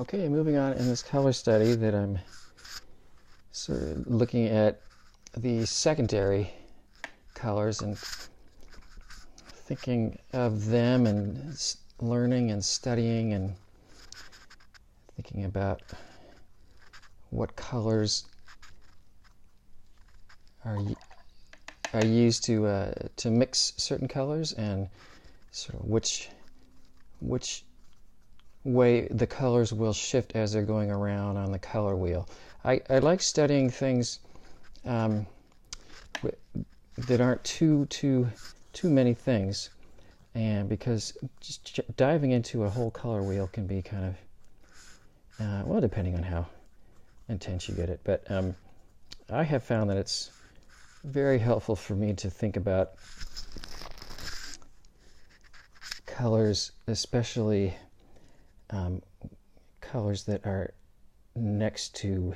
Okay, moving on in this color study that I'm sort of looking at the secondary colors and thinking of them and learning and studying and thinking about what colors are used to mix certain colors and sort of which way the colors will shift as they're going around on the color wheel. I like studying things that aren't too many things, and because just diving into a whole color wheel can be kind of well, depending on how intense you get it. But I have found that it's very helpful for me to think about colors, especially colors that are next to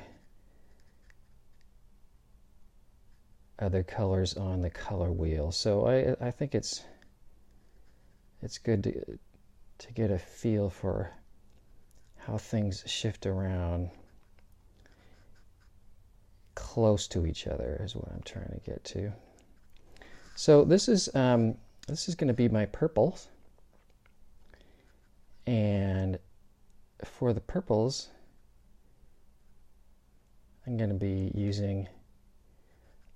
other colors on the color wheel. So I think it's good to get a feel for how things shift around close to each other is what I'm trying to get to. So this is going to be my purples, and for the purples I'm going to be using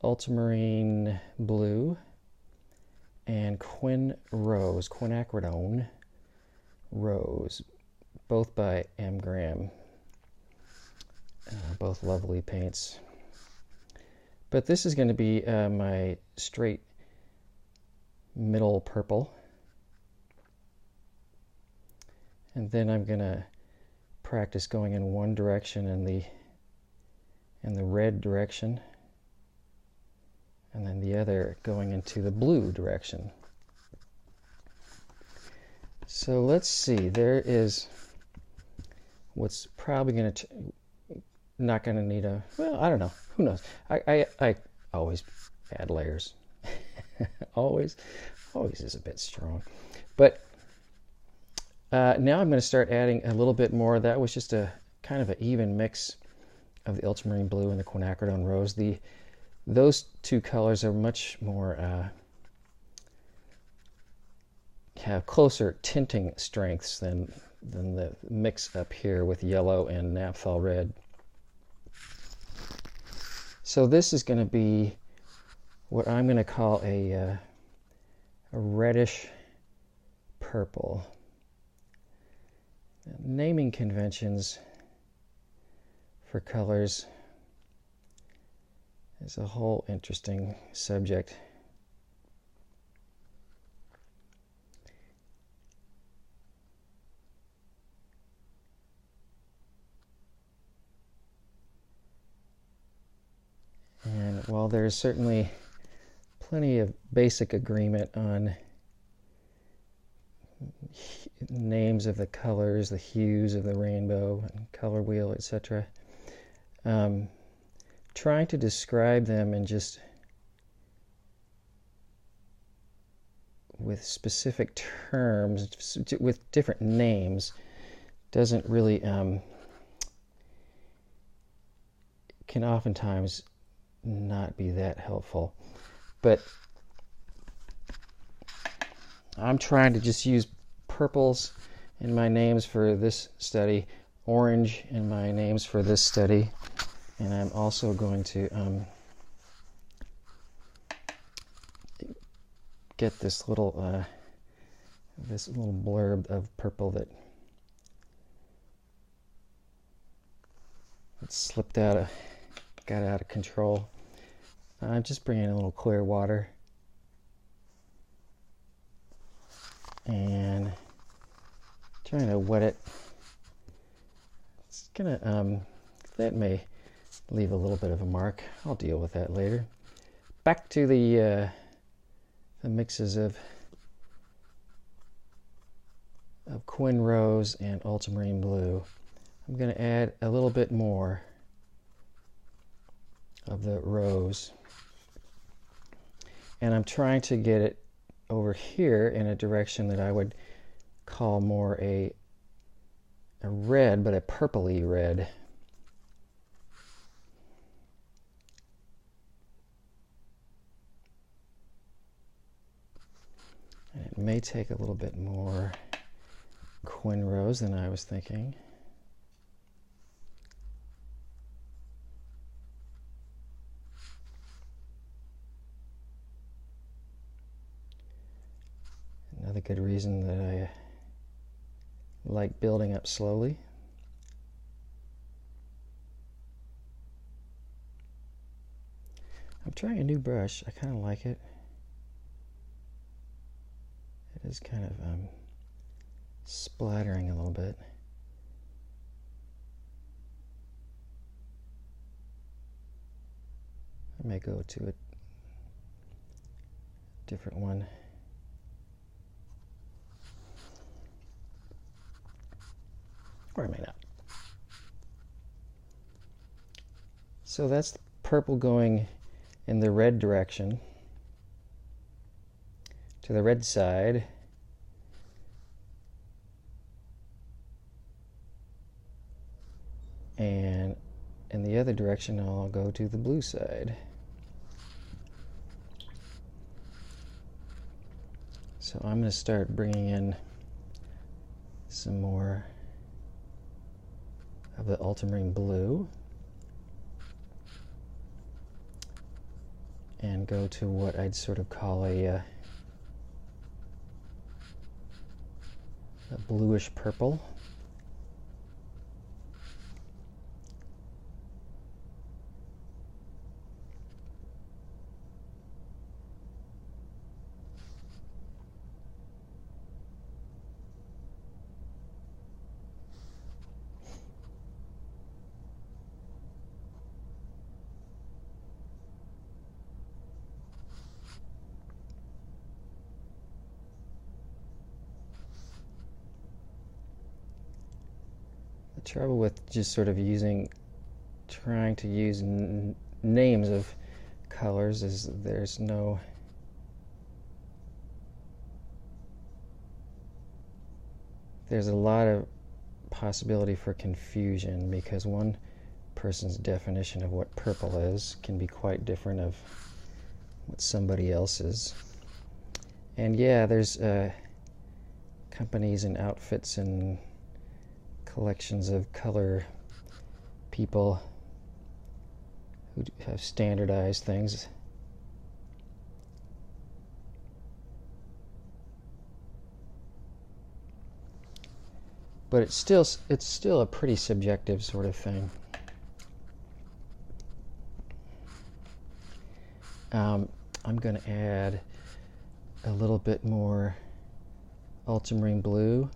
ultramarine blue and quinacridone rose, both by M. Graham. Both lovely paints. But this is going to be my straight middle purple. And then I'm going to practice going in one direction in the red direction, and then the other going into the blue direction. So let's see, there is what's probably going to not going to need a, well, I don't know, who knows. I always add layers. always is a bit strong. But now I'm going to start adding a little bit more. That was just a kind of an even mix of the ultramarine blue and the quinacridone rose. Those two colors are much more have closer tinting strengths than the mix up here with yellow and naphthol red. So this is going to be what I'm going to call a reddish purple. Naming conventions for colors is a whole interesting subject. And while there's certainly plenty of basic agreement on names of the colors, the hues of the rainbow, and color wheel, etc., trying to describe them in just with specific terms, with different names, doesn't really can oftentimes not be that helpful. But I'm trying to just use purples in my names for this study, orange in my names for this study, and I'm also going to get this little blurb of purple that slipped out got out of control. I'm just bringing in a little clear water and trying to wet it. It's gonna that may leave a little bit of a mark. I'll deal with that later. Back to the mixes of quin rose and ultramarine blue. I'm going to add a little bit more of the rose, and I'm trying to get it over here in a direction that I would call more a a red, but a purpley red. And it may take a little bit more Quin Rose than I was thinking. Another good reason that I like building up slowly. I'm trying a new brush. I kind of like it. It is kind of splattering a little bit. I may go to a different one. Or I may not. So that's purple going in the red direction, to the red side. And in the other direction, I'll go to the blue side. So I'm going to start bringing in some more of the ultramarine blue and go to what I'd sort of call a bluish purple. The trouble with just sort of trying to use names of colors is there's a lot of possibility for confusion, because one person's definition of what purple is can be quite different of what somebody else's. And yeah, there's companies and outfits and collections of color people who have standardized things. But it's still a pretty subjective sort of thing. I'm going to add a little bit more ultramarine blue.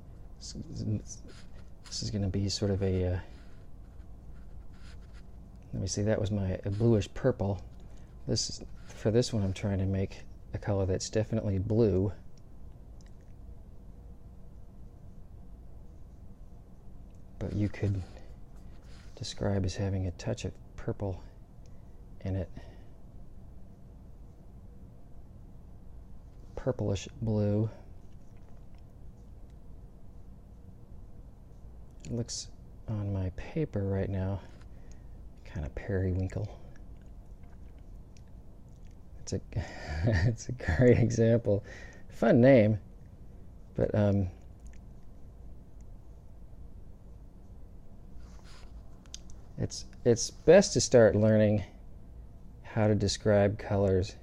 This is going to be sort of a, let me see, that was my bluish purple. For this one I'm trying to make a color that's definitely blue. But you could describe as having a touch of purple in it. Purplish blue. It looks on my paper right now kind of periwinkle. It's a great example. Fun name, but it's best to start learning how to describe colors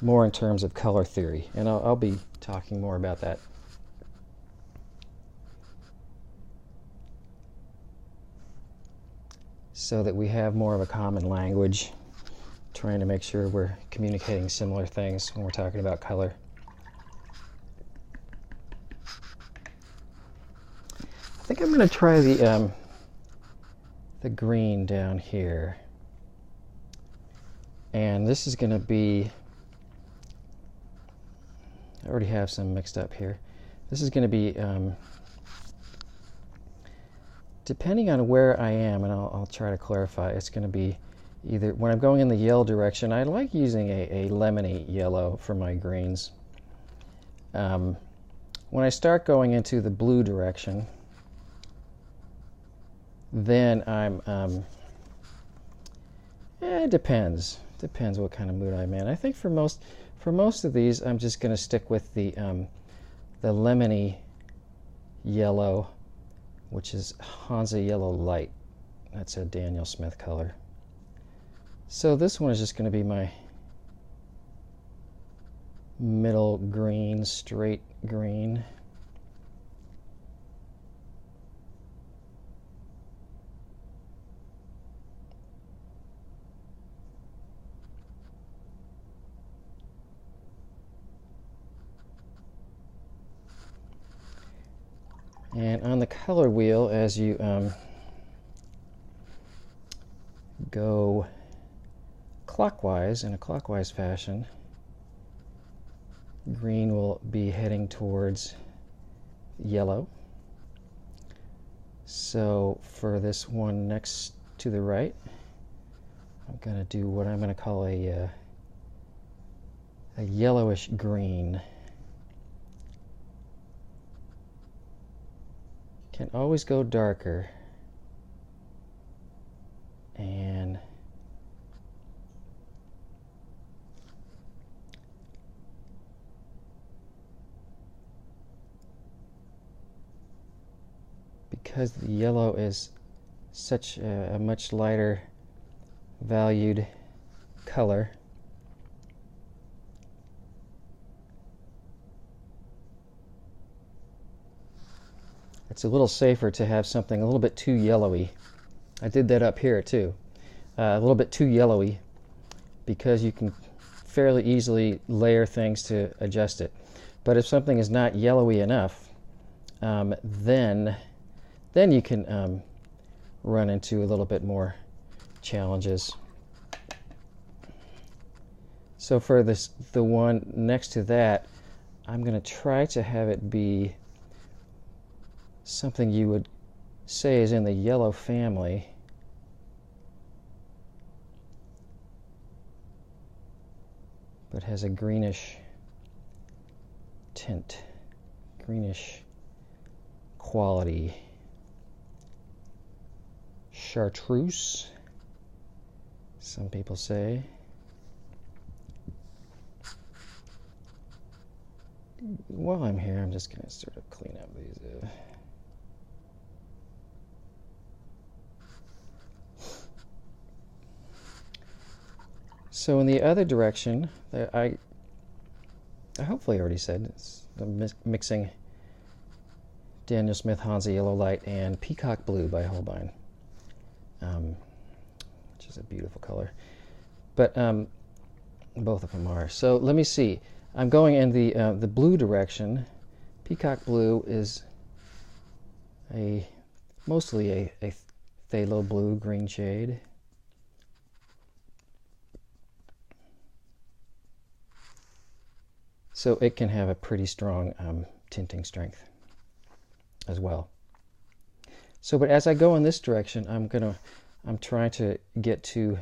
more in terms of color theory, and I'll be talking more about that. So that we have more of a common language, trying to make sure we're communicating similar things when we're talking about color. I think I'm going to try the green down here, and this is going to be, I already have some mixed up here. This is going to be, depending on where I am, and I'll try to clarify, it's going to be either, when I'm going in the yellow direction, I like using a lemony yellow for my greens. when I start going into the blue direction, then it depends. Depends what kind of mood I'm in. I think for most of these, I'm just going to stick with the lemony yellow, which is Hansa Yellow Light. That's a Daniel Smith color. So this one is just going to be my middle green, straight green. And on the color wheel, as you go clockwise, in a clockwise fashion, green will be heading towards yellow. So for this one next to the right, I'm going to do what I'm going to call a yellowish green. Can always go darker. And because the yellow is such a much lighter valued color, it's a little safer to have something a little bit too yellowy. I did that up here too. A little bit too yellowy, because you can fairly easily layer things to adjust it. But if something is not yellowy enough, then you can run into a little bit more challenges. So for the one next to that, I'm going to try to have it be something you would say is in the yellow family. But has a greenish tint, greenish quality. Chartreuse, some people say. While I'm here, I'm just going to sort of clean up these. So in the other direction, I hopefully already said, I'm mixing Daniel Smith Hansa Yellow Light and Peacock Blue by Holbein, which is a beautiful color. But both of them are. So let me see. I'm going in the blue direction. Peacock Blue is mostly a phthalo blue green shade. So it can have a pretty strong tinting strength as well. So, but as I go in this direction, I'm trying to get to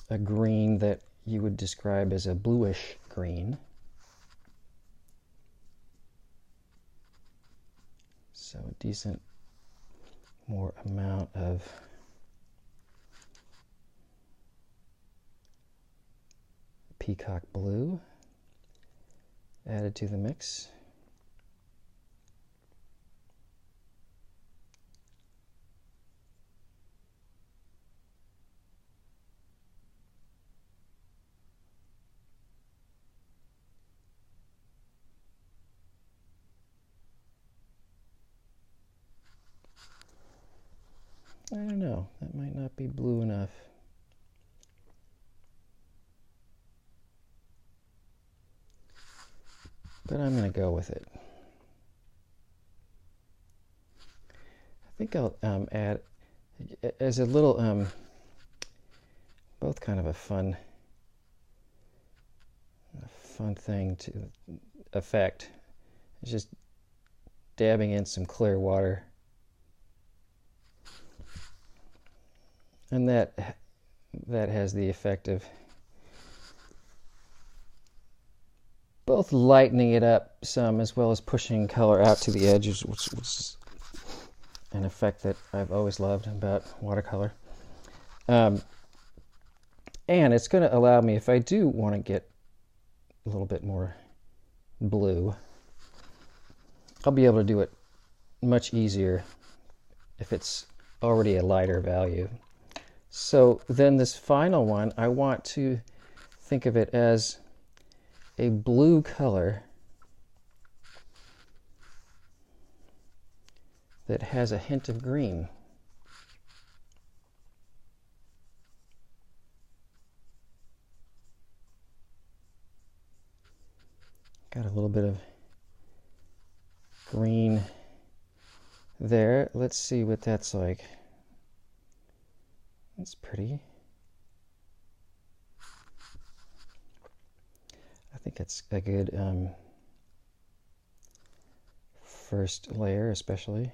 a green that you would describe as a bluish green. So a decent more amount of Peacock Blue added to the mix. I don't know, that might not be blue enough. But I'm going to go with it. I think I'll add, as a little, both kind of a fun thing to affect. It's just dabbing in some clear water. And that has the effect of both lightening it up some as well as pushing color out to the edges, which is an effect that I've always loved about watercolor. And it's going to allow me, if I do want to get a little bit more blue, I'll be able to do it much easier if it's already a lighter value. So then this final one, I want to think of it as a blue color that has a hint of green. Got a little bit of green there. Let's see what that's like. That's pretty. I think it's a good first layer, especially.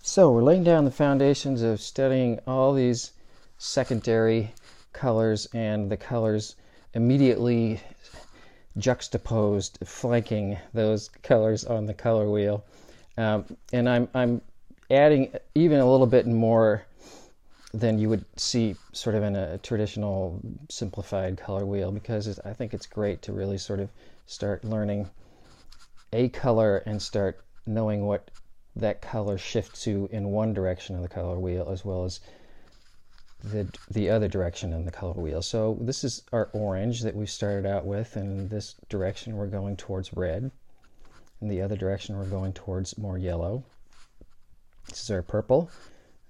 So we're laying down the foundations of studying all these secondary colors and the colors immediately juxtaposed, flanking those colors on the color wheel. And I'm adding even a little bit more than you would see sort of in a traditional simplified color wheel, because I think it's great to really sort of start learning a color and start knowing what that color shifts to in one direction of the color wheel as well as the other direction in the color wheel. So this is our orange that we started out with, and in this direction we're going towards red. In the other direction we're going towards more yellow. This is our purple.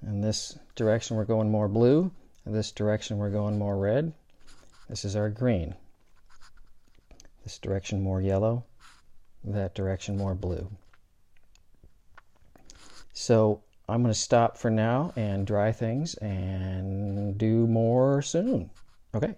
In this direction we're going more blue. In this direction we're going more red. This is our green. This direction more yellow. That direction more blue. So I'm going to stop for now and dry things and do more soon. Okay.